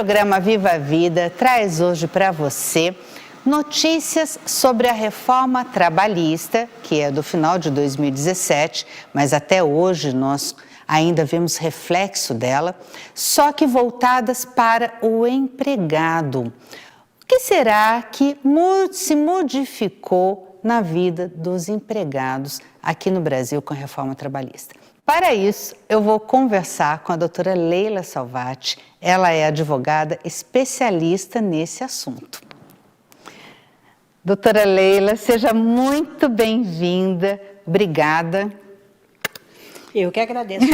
programa Viva a Vida traz hoje para você notícias sobre a reforma trabalhista, que é do final de 2017, mas até hoje nós ainda vemos reflexo dela, só que voltadas para o empregado. O que será que se modificou na vida dos empregados aqui no Brasil com a reforma trabalhista? Para isso, eu vou conversar com a doutora Leila Salvati. Ela é advogada especialista nesse assunto. Doutora Leila, seja muito bem-vinda. Obrigada. Eu que agradeço.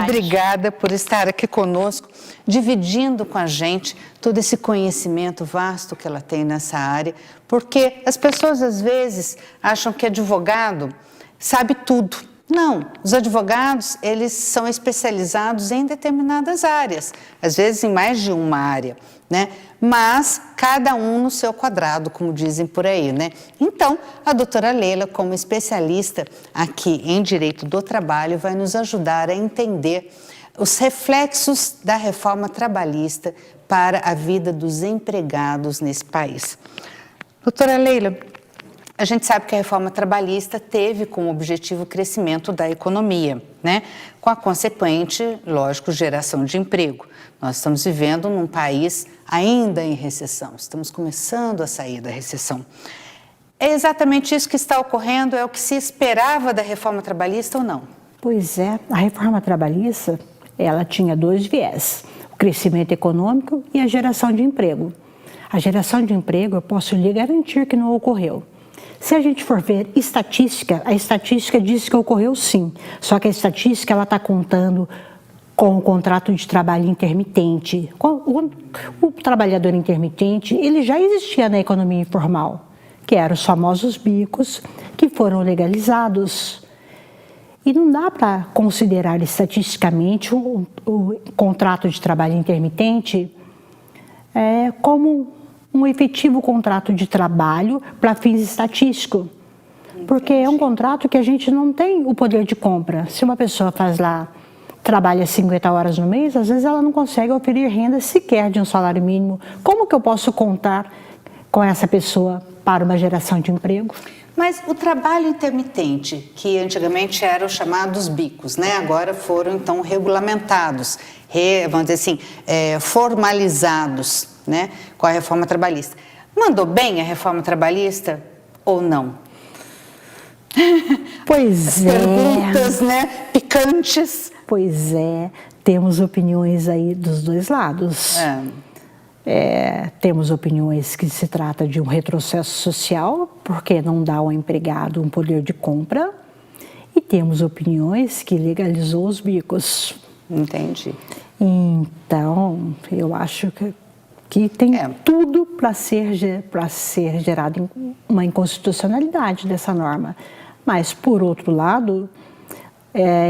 Obrigada por estar aqui conosco, dividindo com a gente todo esse conhecimento vasto que ela tem nessa área, porque as pessoas às vezes acham que advogado sabe tudo. Não, os advogados, eles são especializados em determinadas áreas, às vezes em mais de uma área, né? Mas cada um no seu quadrado, como dizem por aí, né? Então, a doutora Leila, como especialista aqui em Direito do Trabalho, vai nos ajudar a entender os reflexos da reforma trabalhista para a vida dos empregados nesse país. Doutora Leila, a gente sabe que a reforma trabalhista teve como objetivo o crescimento da economia, né? Com a consequente, lógico, geração de emprego. Nós estamos vivendo num país ainda em recessão, estamos começando a sair da recessão. É exatamente isso que está ocorrendo? É o que se esperava da reforma trabalhista ou não? Pois é, a reforma trabalhista, ela tinha dois viés, o crescimento econômico e a geração de emprego. A geração de emprego, eu posso lhe garantir que não ocorreu. Se a gente for ver estatística, a estatística diz que ocorreu sim, só que a estatística ela está contando com o contrato de trabalho intermitente. O trabalhador intermitente, ele já existia na economia informal, que eram os famosos bicos que foram legalizados. E não dá para considerar estatisticamente o contrato de trabalho intermitente como um efetivo contrato de trabalho para fins estatísticos. Porque é um contrato que a gente não tem o poder de compra. Se uma pessoa trabalha 50 horas no mês, às vezes ela não consegue oferir renda sequer de um salário mínimo. Como que eu posso contar com essa pessoa para uma geração de emprego? Mas o trabalho intermitente, que antigamente eram chamados bicos, né? Agora foram então regulamentados, vamos dizer assim, formalizados, né? Com a reforma trabalhista. Mandou bem a reforma trabalhista ou não? Pois Perguntas, né? Picantes. Pois é, temos opiniões aí dos dois lados. Temos opiniões que se trata de um retrocesso social, porque não dá ao empregado um poder de compra, e temos opiniões que legalizou os bicos. Entendi. Então, eu acho que tem tudo para ser gerado uma inconstitucionalidade dessa norma. Mas, por outro lado,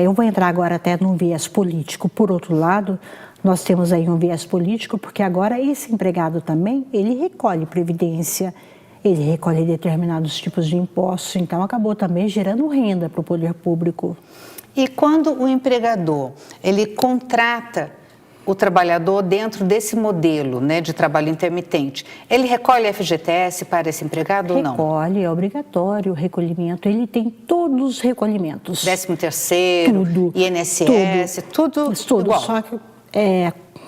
eu vou entrar agora até num viés político. Por outro lado, nós temos aí um viés político, porque agora esse empregado também, ele recolhe previdência, ele recolhe determinados tipos de impostos, então acabou também gerando renda para o poder público. E quando o empregador, ele contrata o trabalhador dentro desse modelo, né, de trabalho intermitente, ele recolhe FGTS para esse empregado ou não? Recolhe, é obrigatório o recolhimento, ele tem todos os recolhimentos. 13º, tudo, INSS, tudo igual. Só que,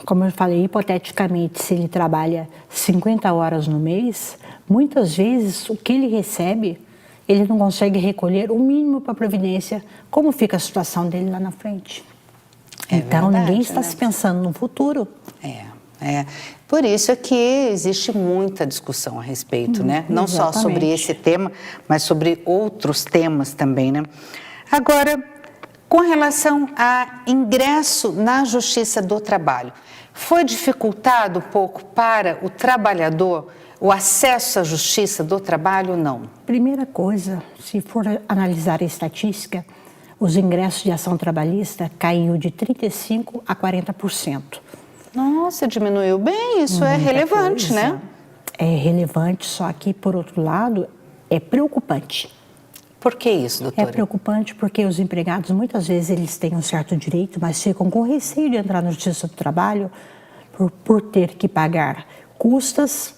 como eu falei, hipoteticamente, se ele trabalha 50 horas no mês, muitas vezes o que ele recebe, ele não consegue recolher o mínimo para a Previdência. Como fica a situação dele lá na frente? Então, verdade, ninguém está se pensando no futuro. Por isso é que existe muita discussão a respeito, né? Não só sobre esse tema, mas sobre outros temas também, né? Agora, com relação a ingresso na Justiça do Trabalho, foi dificultado um pouco para o trabalhador o acesso à Justiça do Trabalho ou não? Primeira coisa, se for analisar a estatística, os ingressos de ação trabalhista caiu de 35% a 40%. Nossa, diminuiu bem, isso é relevante, coisa. Né? É relevante, só que, por outro lado, é preocupante. Por que isso, doutora? É preocupante porque os empregados, muitas vezes, eles têm um certo direito, mas ficam com receio de entrar na Justiça do Trabalho por ter que pagar custas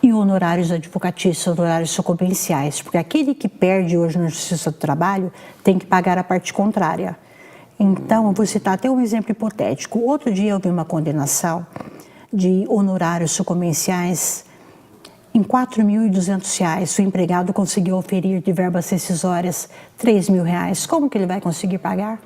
e honorários advocatícios, honorários sucumbenciais, porque aquele que perde hoje na Justiça do Trabalho tem que pagar a parte contrária. Então, eu vou citar até um exemplo hipotético. Outro dia eu vi uma condenação de honorários sucumbenciais em R$ 4.200. O empregado conseguiu oferir de verbas rescisórias R$ 3.000. Como que ele vai conseguir pagar?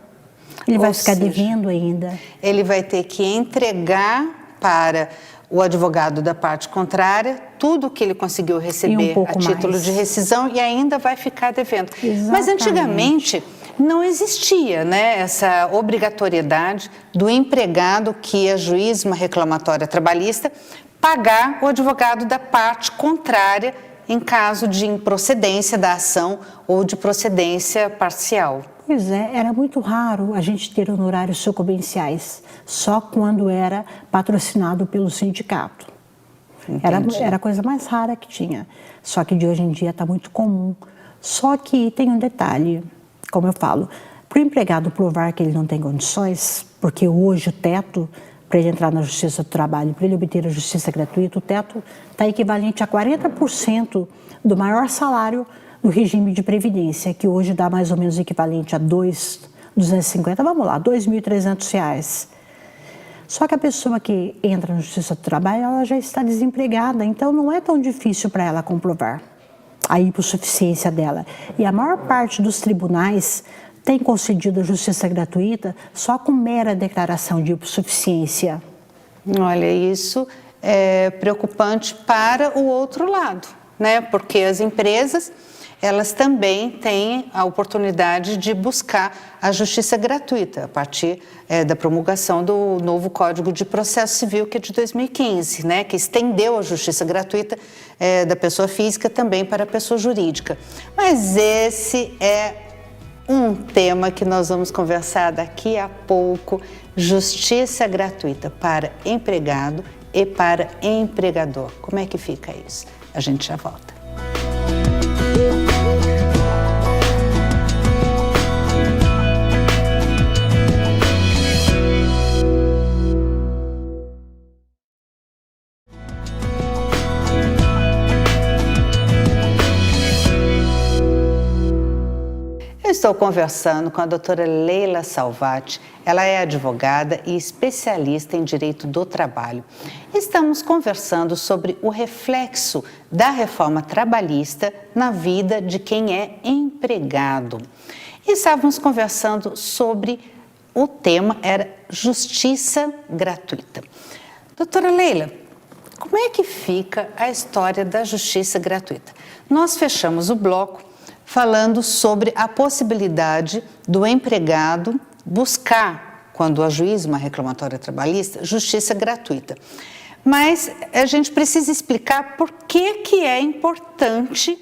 Ele vai ficar devendo ainda. Ele vai ter que entregar para o advogado da parte contrária tudo que ele conseguiu receber a título de rescisão e ainda vai ficar devendo. Exatamente. Mas antigamente não existia, né, essa obrigatoriedade do empregado que ajuiza uma reclamatória trabalhista pagar o advogado da parte contrária em caso de improcedência da ação ou de procedência parcial. Pois é, era muito raro a gente ter honorários sucumbenciais, só quando era patrocinado pelo sindicato. Era a coisa mais rara que tinha, só que de hoje em dia está muito comum. Só que tem um detalhe, como eu falo, para o empregado provar que ele não tem condições, porque hoje o teto, para ele entrar na Justiça do Trabalho, para ele obter a justiça gratuita, o teto está equivalente a 40% do maior salário do regime de previdência, que hoje dá mais ou menos equivalente a 250, vamos lá, R$ 2.300. Só que a pessoa que entra na Justiça do Trabalho, ela já está desempregada, então não é tão difícil para ela comprovar a hipossuficiência dela. E a maior parte dos tribunais tem concedido a justiça gratuita só com mera declaração de hipossuficiência. Olha, isso é preocupante para o outro lado, né? Porque as empresas, elas também têm a oportunidade de buscar a justiça gratuita a partir da promulgação do novo Código de Processo Civil, que é de 2015, né, que estendeu a justiça gratuita da pessoa física também para a pessoa jurídica. Mas esse é um tema que nós vamos conversar daqui a pouco, justiça gratuita para empregado e para empregador. Como é que fica isso? A gente já volta. Estou conversando com a doutora Leila Salvati. Ela é advogada e especialista em direito do trabalho. Estamos conversando sobre o reflexo da reforma trabalhista na vida de quem é empregado. E estávamos conversando sobre o tema, era justiça gratuita. Doutora Leila, como é que fica a história da justiça gratuita? Nós fechamos o bloco falando sobre a possibilidade do empregado buscar, quando ajuiza uma reclamatória trabalhista, justiça gratuita. Mas a gente precisa explicar por que é importante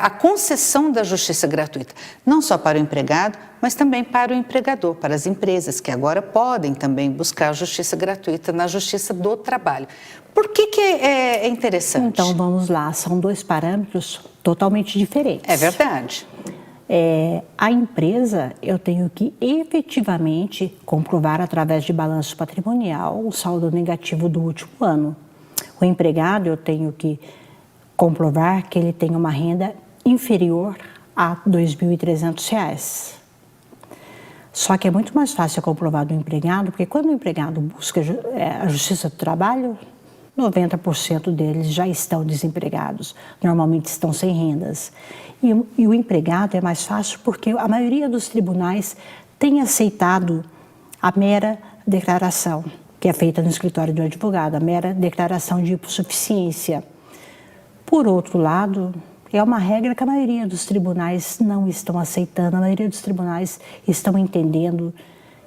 a concessão da justiça gratuita, não só para o empregado, mas também para o empregador, para as empresas, que agora podem também buscar a justiça gratuita na Justiça do Trabalho. Por que é interessante? Então, vamos lá, são dois parâmetros totalmente diferentes. É verdade. A empresa, eu tenho que efetivamente comprovar através de balanço patrimonial o saldo negativo do último ano. O empregado, eu tenho que comprovar que ele tem uma renda inferior a R$ 2.300. Só que é muito mais fácil comprovar do empregado, porque quando o empregado busca a Justiça do Trabalho, 90% deles já estão desempregados, normalmente estão sem rendas. E o empregado é mais fácil porque a maioria dos tribunais tem aceitado a mera declaração, que é feita no escritório do advogado, a mera declaração de hipossuficiência. Por outro lado, é uma regra que a maioria dos tribunais não estão aceitando, a maioria dos tribunais estão entendendo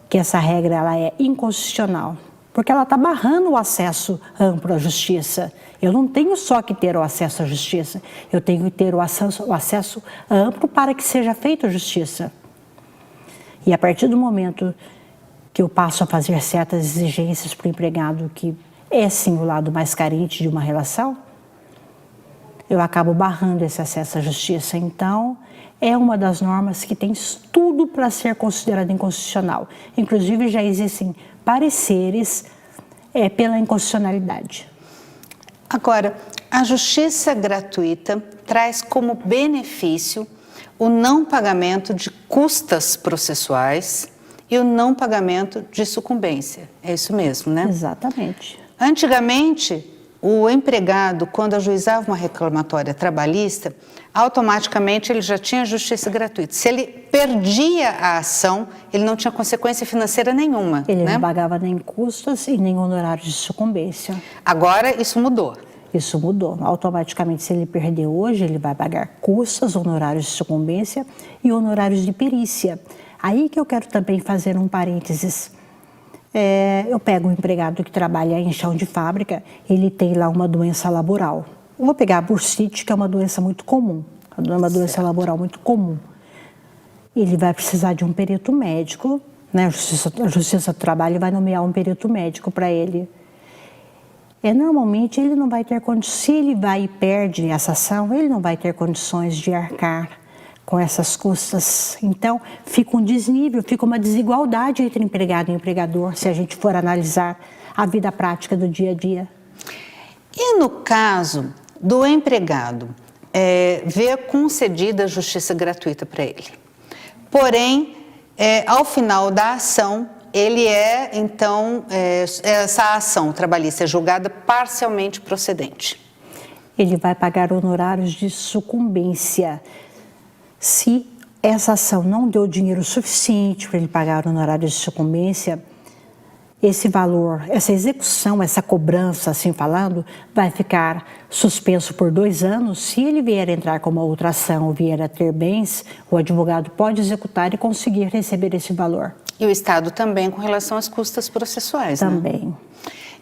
que essa regra ela é inconstitucional, porque ela está barrando o acesso amplo à justiça. Eu não tenho só que ter o acesso à justiça, eu tenho que ter o acesso amplo para que seja feita a justiça. E a partir do momento que eu passo a fazer certas exigências para o empregado, que é sim o lado mais carente de uma relação, eu acabo barrando esse acesso à justiça. Então, é uma das normas que tem tudo para ser considerada inconstitucional. Inclusive, já existem pareceres é pela inconstitucionalidade. Agora, a justiça gratuita traz como benefício o não pagamento de custas processuais e o não pagamento de sucumbência. É isso mesmo, né? Exatamente. Antigamente, o empregado, quando ajuizava uma reclamatória trabalhista, automaticamente ele já tinha justiça gratuita. Se ele perdia a ação, ele não tinha consequência financeira nenhuma. Ele né? não pagava nem custas e nem honorários de sucumbência. Agora, isso mudou. Isso mudou. Automaticamente, se ele perder hoje, ele vai pagar custas, honorários de sucumbência e honorários de perícia. Aí que eu quero também fazer um parênteses. Eu pego um empregado que trabalha em chão de fábrica, ele tem lá uma doença laboral. Eu vou pegar a bursite, que é uma doença muito comum, é uma doença laboral muito comum. Ele vai precisar de um perito médico, né? A Justiça do Trabalho vai nomear um perito médico para ele. Normalmente ele não vai ter condições, se ele vai e perde essa ação, ele não vai ter condições de arcar com essas custas. Então, fica um desnível, fica uma desigualdade entre empregado e empregador, se a gente for analisar a vida prática do dia a dia. E no caso do empregado, ver concedida a justiça gratuita para ele. Porém, ao final da ação, ele essa ação trabalhista é julgada parcialmente procedente. Ele vai pagar honorários de sucumbência. Se essa ação não deu dinheiro suficiente para ele pagar honorários de sucumbência, esse valor, essa execução, essa cobrança, assim falando, vai ficar suspenso por 2 anos. Se ele vier entrar com uma outra ação ou vier a ter bens, o advogado pode executar e conseguir receber esse valor. E o Estado também com relação às custas processuais, também. Né?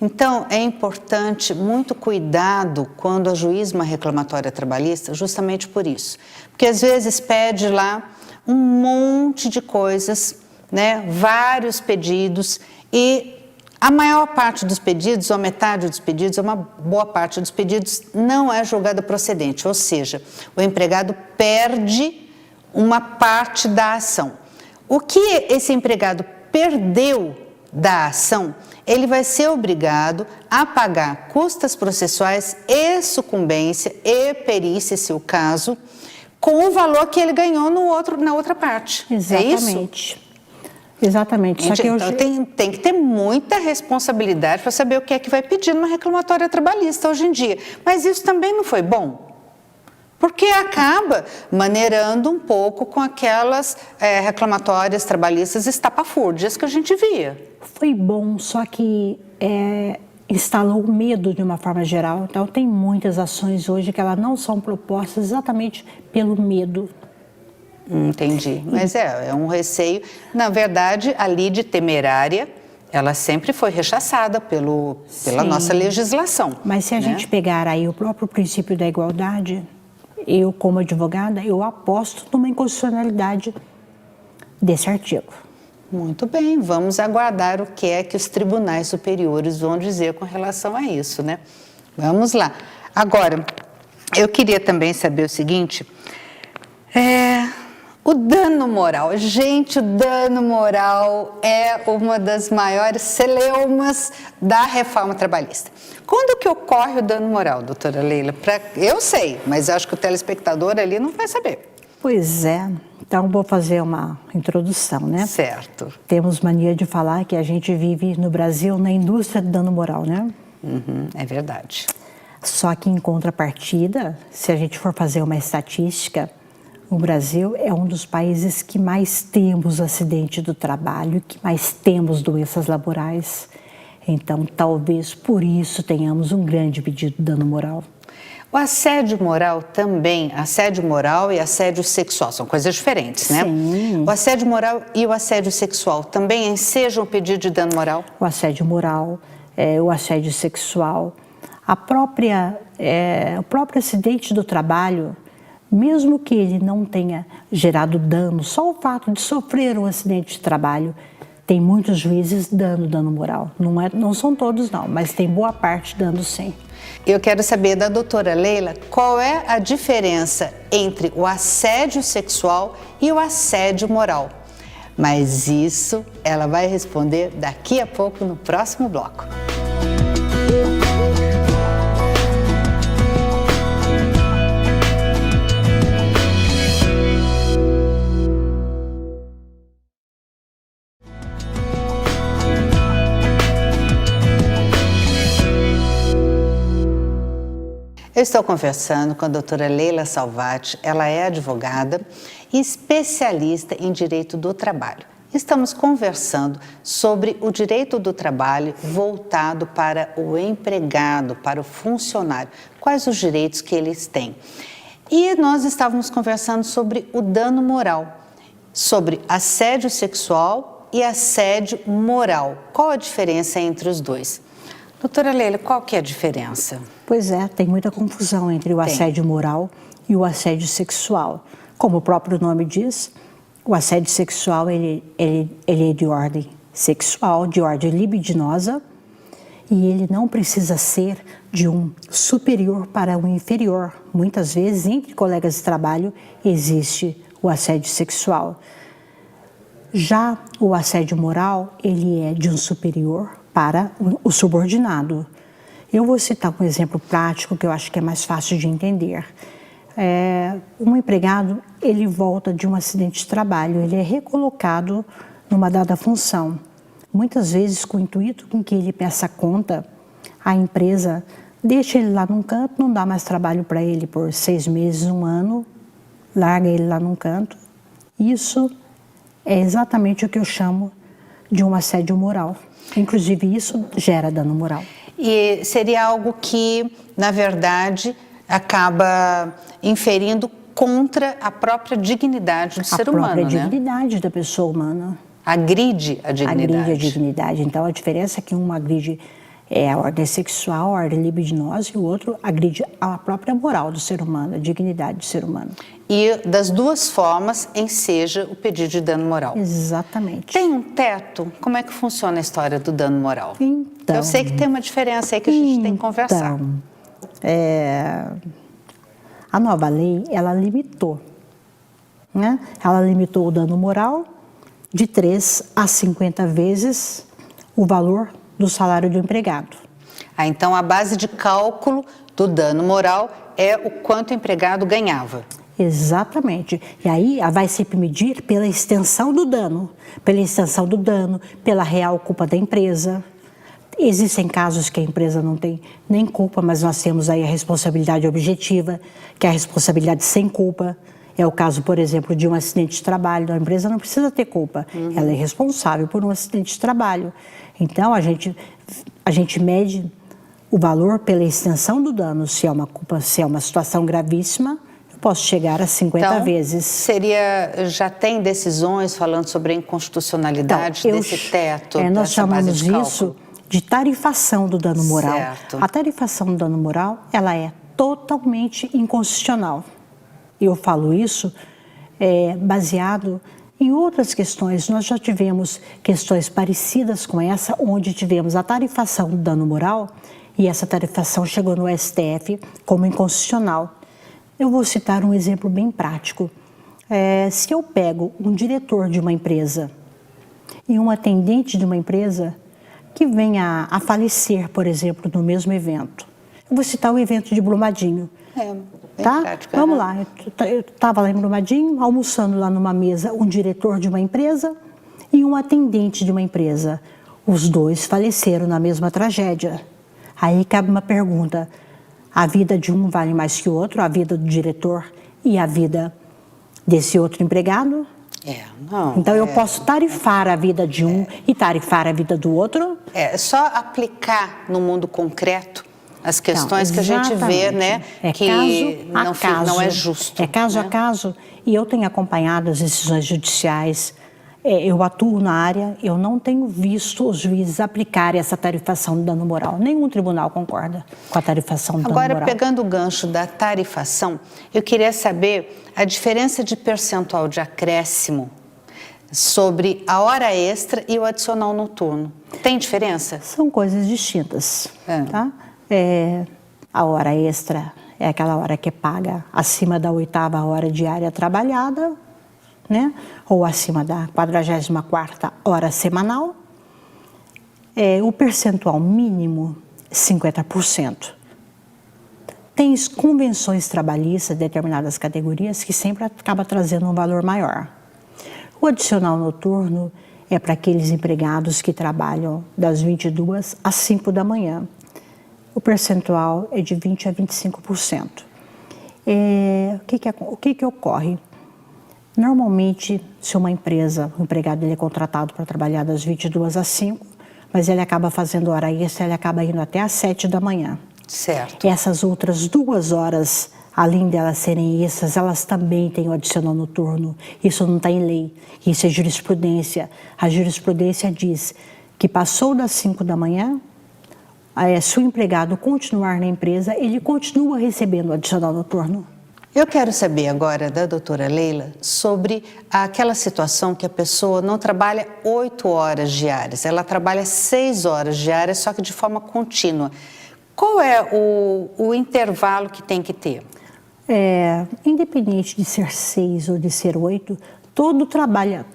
Então, é importante muito cuidado quando ajuiza uma reclamatória trabalhista, justamente por isso. Porque às vezes pede lá um monte de coisas, né? Vários pedidos, e a maior parte dos pedidos, ou metade dos pedidos, ou uma boa parte dos pedidos, não é julgada procedente, ou seja, o empregado perde uma parte da ação. O que esse empregado perdeu da ação, ele vai ser obrigado a pagar custas processuais e sucumbência e perícia, se o caso, com o valor que ele ganhou na outra parte. Exatamente. É isso? Exatamente. Gente, então tem que ter muita responsabilidade para saber o que é que vai pedir numa reclamatória trabalhista hoje em dia. Mas isso também não foi bom. Porque acaba maneirando um pouco com aquelas reclamatórias trabalhistas estapafúrdias que a gente via. Foi bom, só que instalou o medo de uma forma geral. Então, tem muitas ações hoje que elas não são propostas exatamente pelo medo. Entendi. Mas é um receio. Na verdade, a lide temerária, ela sempre foi rechaçada pela nossa legislação. Mas se a gente pegar aí o próprio princípio da igualdade, eu, como advogada, eu aposto numa inconstitucionalidade desse artigo. Muito bem, vamos aguardar o que é que os tribunais superiores vão dizer com relação a isso, né? Vamos lá. Agora, eu queria também saber o seguinte, o dano moral. Gente, o dano moral é uma das maiores celeumas da reforma trabalhista. Quando que ocorre o dano moral, doutora Leila? Eu sei, mas acho que o telespectador ali não vai saber. Pois é. Então, vou fazer uma introdução, né? Certo. Temos mania de falar que a gente vive no Brasil na indústria do dano moral, né? É verdade. Só que, em contrapartida, se a gente for fazer uma estatística, o Brasil é um dos países que mais temos acidente do trabalho, que mais temos doenças laborais. Então, talvez por isso tenhamos um grande pedido de dano moral. O assédio moral também, assédio moral e assédio sexual, são coisas diferentes, né? Sim. O assédio moral e o assédio sexual também ensejam o pedido de dano moral? O assédio moral, o assédio sexual, o próprio acidente do trabalho, mesmo que ele não tenha gerado dano, só o fato de sofrer um acidente de trabalho, tem muitos juízes dando dano moral. Não são todos não, mas tem boa parte dando sim. Eu quero saber da doutora Leila qual é a diferença entre o assédio sexual e o assédio moral. Mas isso ela vai responder daqui a pouco no próximo bloco. Eu estou conversando com a doutora Leila Salvati, ela é advogada e especialista em direito do trabalho. Estamos conversando sobre o direito do trabalho voltado para o empregado, para o funcionário, quais os direitos que eles têm. E nós estávamos conversando sobre o dano moral, sobre assédio sexual e assédio moral. Qual a diferença entre os dois? Doutora Leila, qual que é a diferença? Pois é, tem muita confusão entre o assédio moral e o assédio sexual. Como o próprio nome diz, o assédio sexual ele é de ordem sexual, de ordem libidinosa, e ele não precisa ser de um superior para um inferior. Muitas vezes, entre colegas de trabalho, existe o assédio sexual. Já o assédio moral, ele é de um superior para o subordinado. Eu vou citar um exemplo prático que eu acho que é mais fácil de entender. Um empregado, ele volta de um acidente de trabalho, ele é recolocado numa dada função. Muitas vezes, com o intuito com que ele peça conta, a empresa deixa ele lá num canto, não dá mais trabalho para ele por 6 meses, 1 ano, larga ele lá num canto. Isso é exatamente o que eu chamo de um assédio moral. Inclusive, isso gera dano moral. E seria algo que, na verdade, acaba inferindo contra a própria dignidade do ser humano, né? A própria dignidade da pessoa humana. Agride a dignidade. Agride a dignidade. Então, a diferença é que um agride a ordem sexual, a ordem libidinosa, e o outro agride a própria moral do ser humano, a dignidade do ser humano. E das duas formas enseja o pedido de dano moral. Exatamente. Tem um teto? Como é que funciona a história do dano moral? Então, eu sei que tem uma diferença aí que a gente tem que conversar. A nova lei, ela limitou, né? Ela limitou o dano moral de 3 a 50 vezes o valor do salário do empregado. Então, a base de cálculo do dano moral é o quanto o empregado ganhava. Exatamente. E aí vai se medir pela extensão do dano, pela real culpa da empresa. Existem casos que a empresa não tem nem culpa, mas nós temos aí a responsabilidade objetiva, que é a responsabilidade sem culpa. É o caso, por exemplo, de um acidente de trabalho. A empresa não precisa ter culpa, ela é responsável por um acidente de trabalho. Então, a gente mede o valor pela extensão do dano. Se é uma culpa, se é uma situação gravíssima, eu posso chegar a 50 vezes. Já tem decisões falando sobre a inconstitucionalidade desse teto, nós chamamos isso de tarifação do dano moral. Certo. A tarifação do dano moral, ela é totalmente inconstitucional. Eu falo isso baseado em outras questões. Nós já tivemos questões parecidas com essa, onde tivemos a tarifação do dano moral e essa tarifação chegou no STF como inconstitucional. Eu vou citar um exemplo bem prático. Se eu pego um diretor de uma empresa e um atendente de uma empresa que venha a falecer, por exemplo, no mesmo evento. Eu vou citar o evento de Brumadinho. Tá? Prática, Vamos lá, eu estava lá em Brumadinho, almoçando lá numa mesa, um diretor de uma empresa e um atendente de uma empresa. Os dois faleceram na mesma tragédia. Aí cabe uma pergunta, a vida de um vale mais que o outro, a vida do diretor e a vida desse outro empregado? Então eu posso tarifar a vida de um e tarifar a vida do outro? É só aplicar no mundo concreto as questões que a gente vê, né, que não é justo. É caso a caso, e eu tenho acompanhado as decisões judiciais, eu atuo na área, eu não tenho visto os juízes aplicarem essa tarifação do dano moral. Nenhum tribunal concorda com a tarifação do dano moral. Agora, pegando o gancho da tarifação, eu queria saber a diferença de percentual de acréscimo sobre a hora extra e o adicional noturno. Tem diferença? São coisas distintas, tá? A hora extra é aquela hora que é paga acima da 8ª hora diária trabalhada, né? Ou acima da 44ª hora semanal. O percentual mínimo, 50%. Tem convenções trabalhistas de determinadas categorias que sempre acaba trazendo um valor maior. O adicional noturno é para aqueles empregados que trabalham das 22 às 5 da manhã. o percentual é de 20% a 25%. O que ocorre? Normalmente, se uma empresa, o empregado ele é contratado para trabalhar das 22 às 5, mas ele acaba fazendo hora extra, ele acaba indo até às 7 da manhã. Certo. Essas outras 2 horas, além delas serem extras, elas também têm o adicional noturno. Isso não está em lei, isso é jurisprudência. A jurisprudência diz que passou das 5 da manhã, se o empregado continuar na empresa, ele continua recebendo o adicional noturno. Eu quero saber agora da doutora Leila sobre aquela situação que a pessoa não trabalha 8 horas diárias, ela trabalha 6 horas diárias, só que de forma contínua. Qual é o intervalo que tem que ter? Independente de ser 6 ou de ser 8, todo trabalho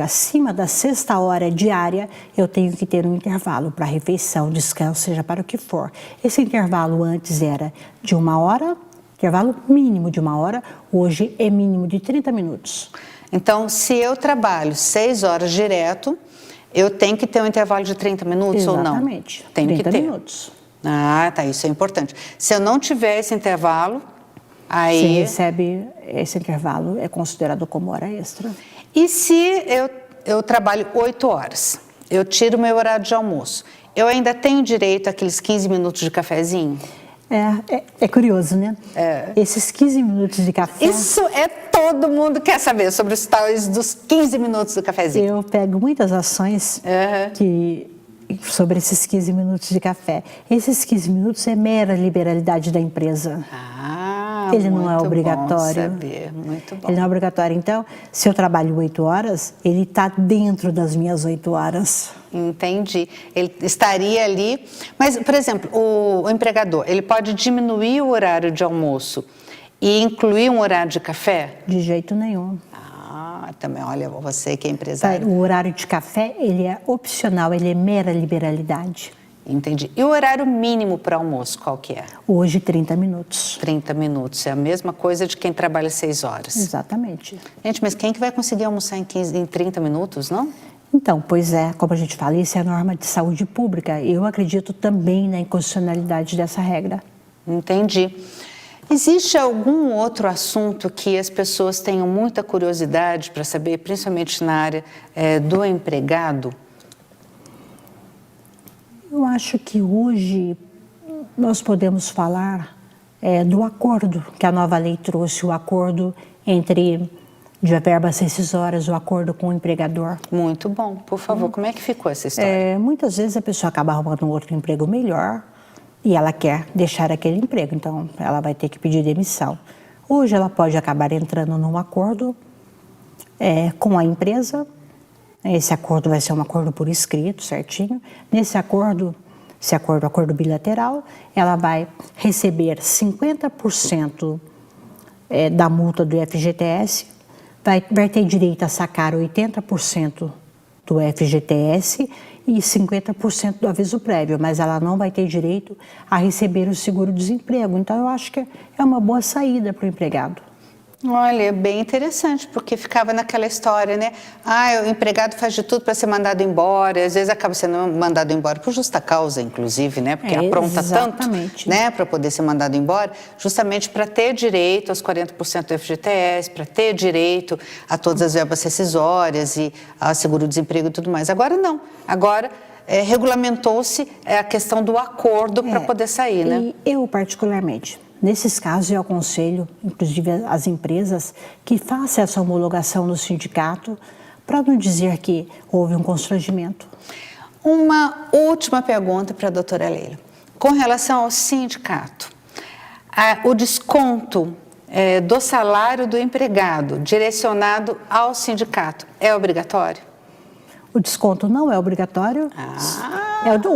acima da 6ª hora diária, eu tenho que ter um intervalo para refeição, descanso, seja para o que for. Esse intervalo antes era de 1 hora, intervalo mínimo de 1 hora, hoje é mínimo de 30 minutos. Então, se eu trabalho 6 horas direto, eu tenho que ter um intervalo de 30 minutos ou não? Exatamente. Tenho 30 que ter. minutos. Ah, tá, isso é importante. Se eu não tiver esse intervalo, aí... Você recebe esse intervalo, é considerado como hora extra. E se eu trabalho 8 horas, eu tiro meu horário de almoço, eu ainda tenho direito àqueles 15 minutos de cafezinho? É curioso, né? Esses 15 minutos de café... Isso todo mundo quer saber sobre os tais dos 15 minutos do cafezinho. Eu pego muitas ações sobre esses 15 minutos de café. Esses 15 minutos é mera liberalidade da empresa. Ele não é obrigatório. Bom saber, muito bom. Ele não é obrigatório. Então, se eu trabalho 8 horas, ele está dentro das minhas 8 horas. Entendi. Ele estaria ali... Mas, por exemplo, o empregador, ele pode diminuir o horário de almoço e incluir um horário de café? De jeito nenhum. Também, olha, você que é empresário. O horário de café, ele é opcional, ele é mera liberalidade. Entendi. E o horário mínimo para almoço, qual que é? Hoje, 30 minutos. 30 minutos. É a mesma coisa de quem trabalha 6 horas. Exatamente. Gente, mas quem que vai conseguir almoçar em 30 minutos, não? Então, pois é, como a gente fala, isso é a norma de saúde pública. Eu acredito também na inconstitucionalidade dessa regra. Entendi. Existe algum outro assunto que as pessoas tenham muita curiosidade para saber, principalmente na área do empregado? Eu acho que hoje nós podemos falar do acordo que a nova lei trouxe, o acordo entre de verbas rescisórias, o acordo com o empregador. Muito bom. Por favor, como é que ficou essa história? Muitas vezes a pessoa acaba arrumando um outro emprego melhor e ela quer deixar aquele emprego, então ela vai ter que pedir demissão. Hoje ela pode acabar entrando num acordo com a empresa. Esse acordo vai ser um acordo por escrito, certinho. Nesse acordo, acordo bilateral, ela vai receber 50% da multa do FGTS, vai ter direito a sacar 80% do FGTS e 50% do aviso prévio, mas ela não vai ter direito a receber o seguro-desemprego. Então, eu acho que é uma boa saída para o empregado. Olha, é bem interessante, porque ficava naquela história, né? O empregado faz de tudo para ser mandado embora, às vezes acaba sendo mandado embora por justa causa, inclusive, né? Porque apronta tanto, né? Para poder ser mandado embora, justamente para ter direito aos 40% do FGTS, para ter direito a todas as verbas rescisórias e a seguro-desemprego e tudo mais. Agora não, agora regulamentou-se a questão do acordo para poder sair, né? E eu, particularmente, nesses casos, eu aconselho, inclusive as empresas, que façam essa homologação no sindicato, para não dizer que houve um constrangimento. Uma última pergunta para a doutora Leila. Com relação ao sindicato, o desconto do salário do empregado direcionado ao sindicato é obrigatório? O desconto não é obrigatório.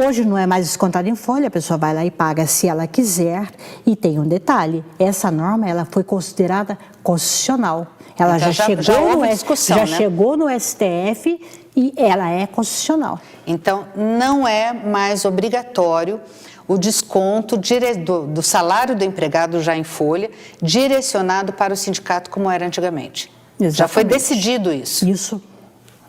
Hoje não é mais descontado em folha, a pessoa vai lá e paga se ela quiser. E tem um detalhe, essa norma ela foi considerada constitucional. Ela então, já chegou no STF e ela é constitucional. Então, não é mais obrigatório o desconto do salário do empregado já em folha, direcionado para o sindicato como era antigamente. Exatamente. Já foi decidido isso. Isso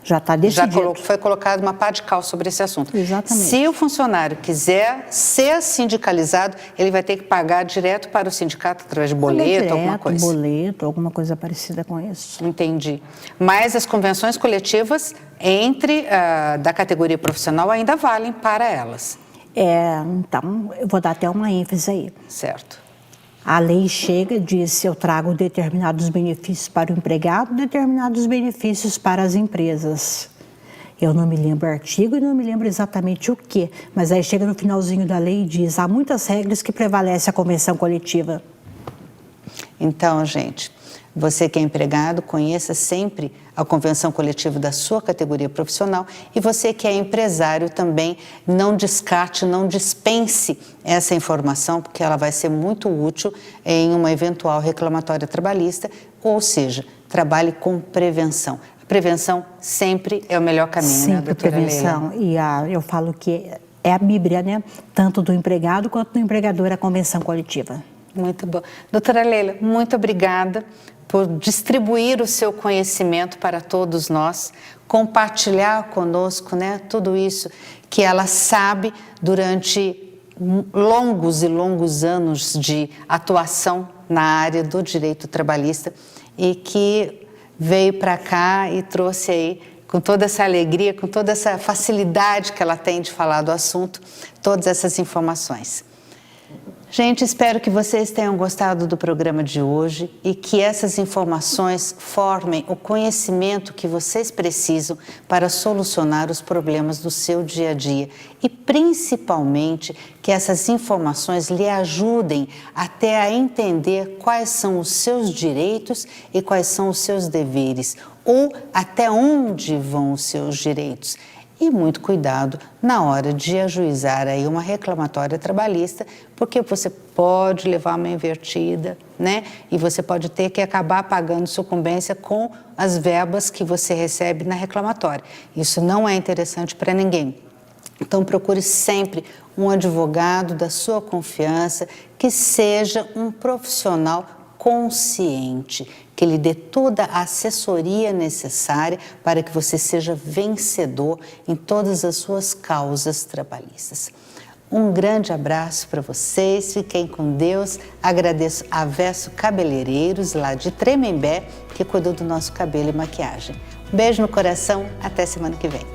Já está decidido. Foi colocado uma pá de cal sobre esse assunto. Exatamente. Se o funcionário quiser ser sindicalizado, ele vai ter que pagar direto para o sindicato através de boleto, alguma coisa. Boleto, alguma coisa parecida com isso. Entendi. Mas as convenções coletivas da categoria profissional ainda valem para elas. Então, eu vou dar até uma ênfase aí. Certo. A lei chega e diz: eu trago determinados benefícios para o empregado, determinados benefícios para as empresas. Eu não me lembro o artigo e não me lembro exatamente o que, mas aí chega no finalzinho da lei e diz: há muitas regras que prevalecem a convenção coletiva. Então, gente, você que é empregado, conheça sempre a convenção coletiva da sua categoria profissional, e você que é empresário também, não descarte, não dispense essa informação, porque ela vai ser muito útil em uma eventual reclamatória trabalhista, ou seja, trabalhe com prevenção. A prevenção sempre é o melhor caminho, sempre, né, doutora prevenção. Leila? E eu falo que é a Bíblia, né? Tanto do empregado quanto do empregador, a convenção coletiva. Muito bom. Doutora Leila, muito obrigada por distribuir o seu conhecimento para todos nós, compartilhar conosco, né, tudo isso que ela sabe durante longos e longos anos de atuação na área do direito trabalhista e que veio para cá e trouxe aí, com toda essa alegria, com toda essa facilidade que ela tem de falar do assunto, todas essas informações. Gente, espero que vocês tenham gostado do programa de hoje e que essas informações formem o conhecimento que vocês precisam para solucionar os problemas do seu dia a dia e, principalmente, que essas informações lhe ajudem até a entender quais são os seus direitos e quais são os seus deveres, ou até onde vão os seus direitos. E muito cuidado na hora de ajuizar aí uma reclamatória trabalhista, porque você pode levar uma invertida, né? E você pode ter que acabar pagando sucumbência com as verbas que você recebe na reclamatória. Isso não é interessante para ninguém. Então procure sempre um advogado da sua confiança, que seja um profissional consciente, que lhe dê toda a assessoria necessária para que você seja vencedor em todas as suas causas trabalhistas. Um grande abraço para vocês, fiquem com Deus. Agradeço a Verso Cabeleireiros, lá de Tremembé, que cuidou do nosso cabelo e maquiagem. Beijo no coração, até semana que vem.